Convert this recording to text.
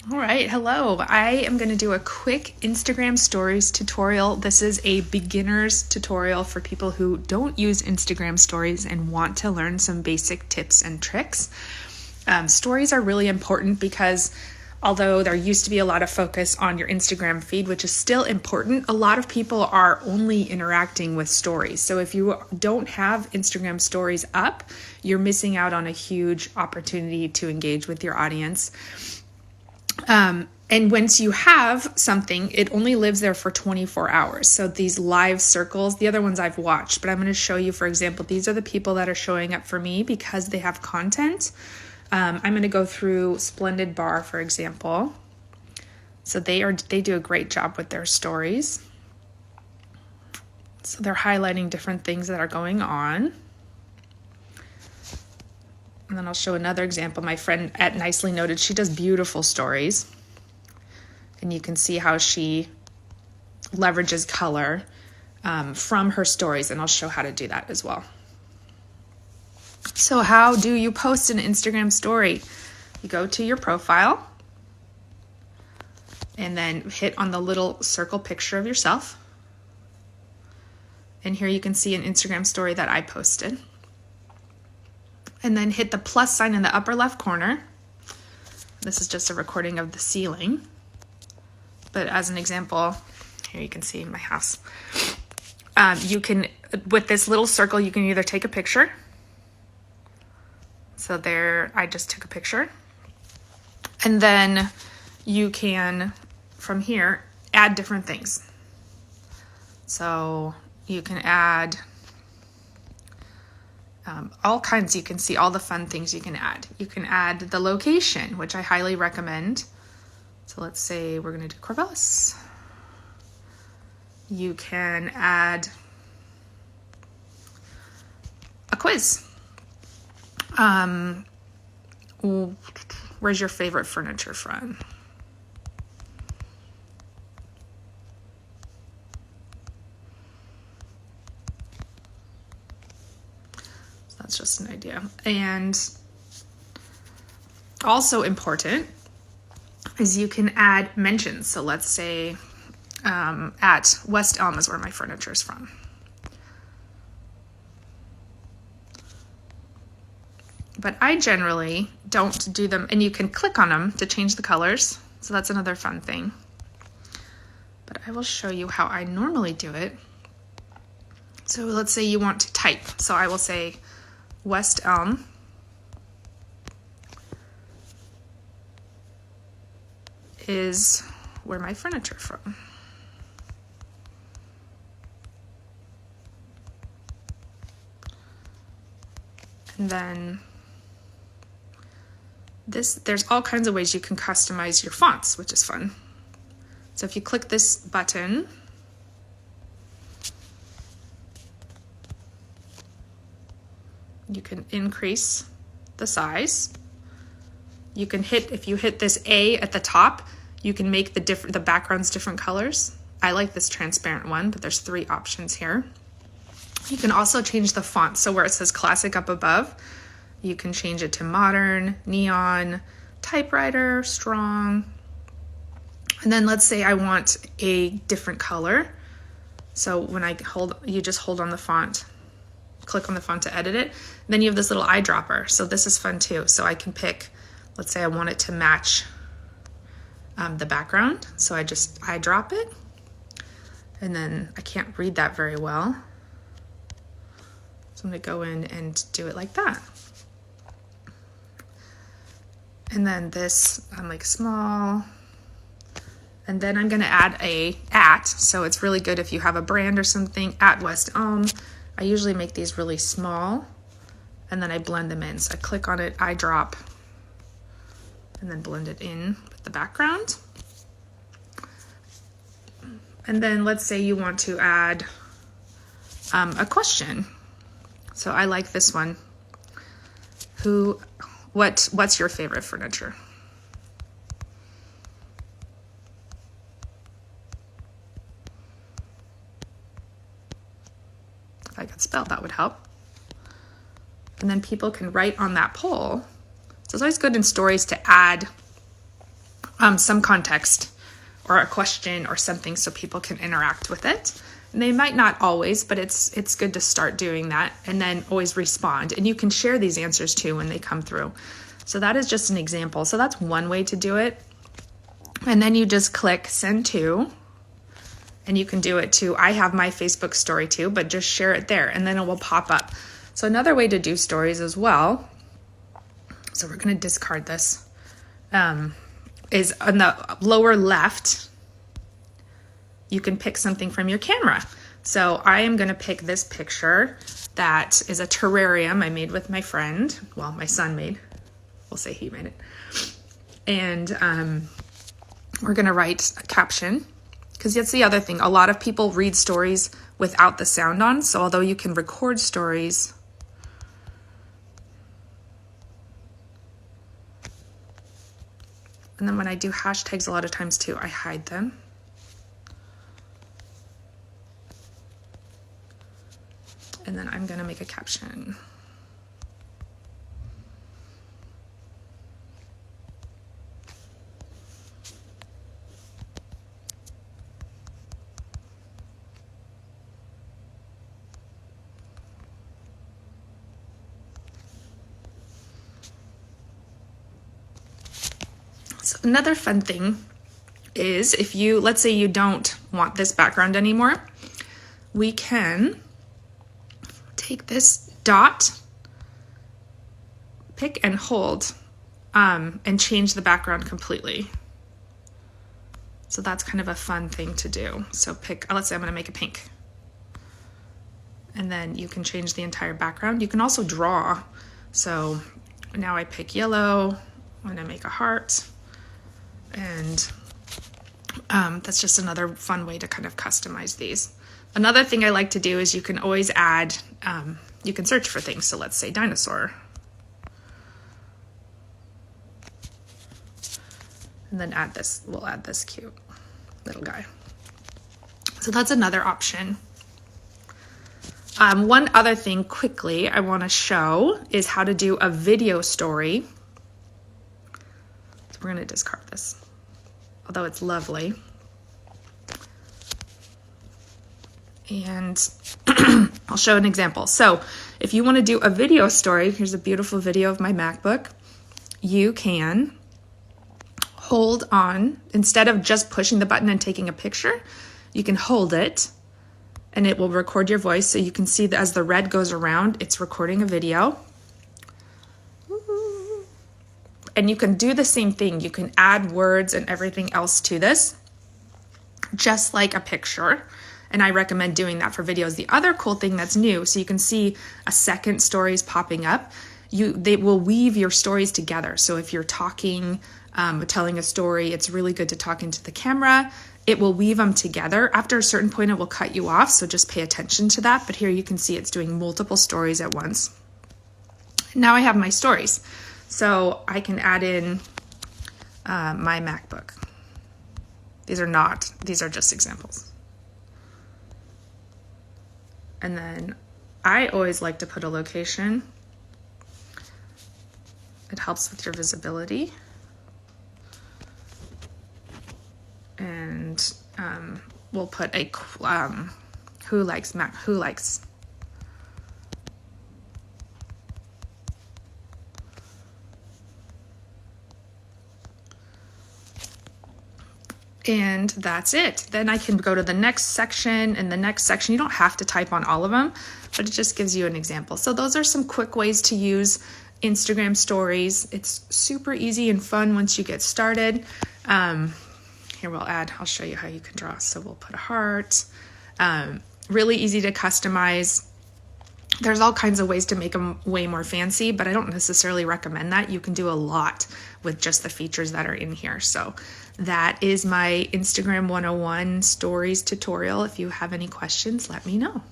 All right, hello. I am going to do a quick Instagram stories tutorial. This is a beginner's tutorial for people who don't use Instagram stories and want to learn some basic tips and tricks. Stories are really important because although there used to be a lot of focus on your Instagram feed, which is still important, a lot of people are only interacting with stories. So if you don't have Instagram stories up, you're missing out on a huge opportunity to engage with your audience. And once you have something, it only lives there for 24 hours. So these live circles, the other ones I've watched, but I'm going to show you, for example, these are the people that are showing up for me because they have content. I'm going to go through Splendid Bar, for example. So they do a great job with their stories. So they're highlighting different things that are going on. And then I'll show another example. My friend at Nicely Noted, she does beautiful stories. And you can see how she leverages color from her stories. And I'll show how to do that as well. So how do you post an Instagram story? You go to your profile and then hit on the little circle picture of yourself. And here you can see an Instagram story that I posted. And then hit the plus sign in the upper left corner. This is just a recording of the ceiling. But as an example, here you can see my house. You can, with this little circle, you can either take a picture. So there, I just took a picture. And then you can, from here, add different things. So you can add all kinds. You can see all the fun things you can add. You can add the location, which I highly recommend. So let's say we're going to do Corvallis. You can add a quiz. Where's your favorite furniture from? That's just an idea. And also important is you can add mentions. So let's say at West Elm is where my furniture is from. But I generally don't do them, and you can click on them to change the colors. So that's another fun thing. But I will show you how I normally do it. So let's say you want to type. So I will say West Elm is where my furniture from. And then there's all kinds of ways you can customize your fonts, which is fun. So if you click this button, you can increase the size. You can if you hit this A at the top, you can make the backgrounds different colors. I like this transparent one, but there's 3 options here. You can also change the font. So where it says classic up above, you can change it to modern, neon, typewriter, strong. And then let's say I want a different color. So when you just hold on the font, click on the font to edit it. Then you have this little eyedropper. So this is fun too. So I can pick, let's say I want it to match the background. So I just eyedrop it. And then I can't read that very well. So I'm going to go in and do it like that. And then this, I'm like small. And then I'm going to add a @ so it's really good if you have a brand or something, at West Elm. I usually make these really small and then I blend them in. So I click on it, eyedrop, and then blend it in with the background. And then let's say you want to add a question. So I like this one. What's your favorite furniture? If I could spell, that would help. And then people can write on that poll. So it's always good in stories to add some context or a question or something so people can interact with it. And they might not always, but it's good to start doing that, and then always respond. And you can share these answers too when they come through. So that is just an example. So that's one way to do it. And then you just click send to, and you can do it to, I have my Facebook story too, but just share it there and then it will pop up. So another way to do stories as well, so we're going to discard this, is on the lower left, you can pick something from your camera. So I am going to pick this picture that is a terrarium I made with my friend. Well, my son made. We'll say he made it. And we're going to write a caption, because that's the other thing. A lot of people read stories without the sound on. So although you can record stories, and then when I do hashtags a lot of times too, I hide them. And then I'm going to make a caption. So another fun thing is if you, let's say you don't want this background anymore, we can take this dot, pick and hold, and change the background completely. So that's kind of a fun thing to do. So pick, let's say I'm going to make it pink. And then you can change the entire background. You can also draw. So now I pick yellow, I'm going to make a heart. And that's just another fun way to kind of customize these. Another thing I like to do is you can always add, you can search for things. So let's say dinosaur. And then add this, we'll add this cute little guy. So that's another option. One other thing quickly I want to show is how to do a video story. So we're going to discard this, although it's lovely. And I'll show an example. So if you want to do a video story, here's a beautiful video of my MacBook. You can hold on, instead of just pushing the button and taking a picture, you can hold it and it will record your voice. So you can see that as the red goes around, it's recording a video. And you can do the same thing. You can add words and everything else to this, just like a picture. And I recommend doing that for videos. The other cool thing that's new, so you can see a second stories popping up, they will weave your stories together. So if you're talking, telling a story, it's really good to talk into the camera. It will weave them together. After a certain point, it will cut you off, so just pay attention to that. But here you can see it's doing multiple stories at once. Now I have my stories. So I can add in my MacBook. These are just examples. And then I always like to put a location. It helps with your visibility. And we'll put a who likes Mac, who likes. And that's it. Then I can go to the next section, and the next section, you don't have to type on all of them, but it just gives you an example. So those are some quick ways to use Instagram stories. It's super easy and fun once you get started. Here I'll show you how you can draw. So we'll put a heart. Really easy to customize. There's all kinds of ways to make them way more fancy, but I don't necessarily recommend that. You can do a lot with just the features that are in here. So that is my Instagram 101 stories tutorial. If you have any questions, let me know.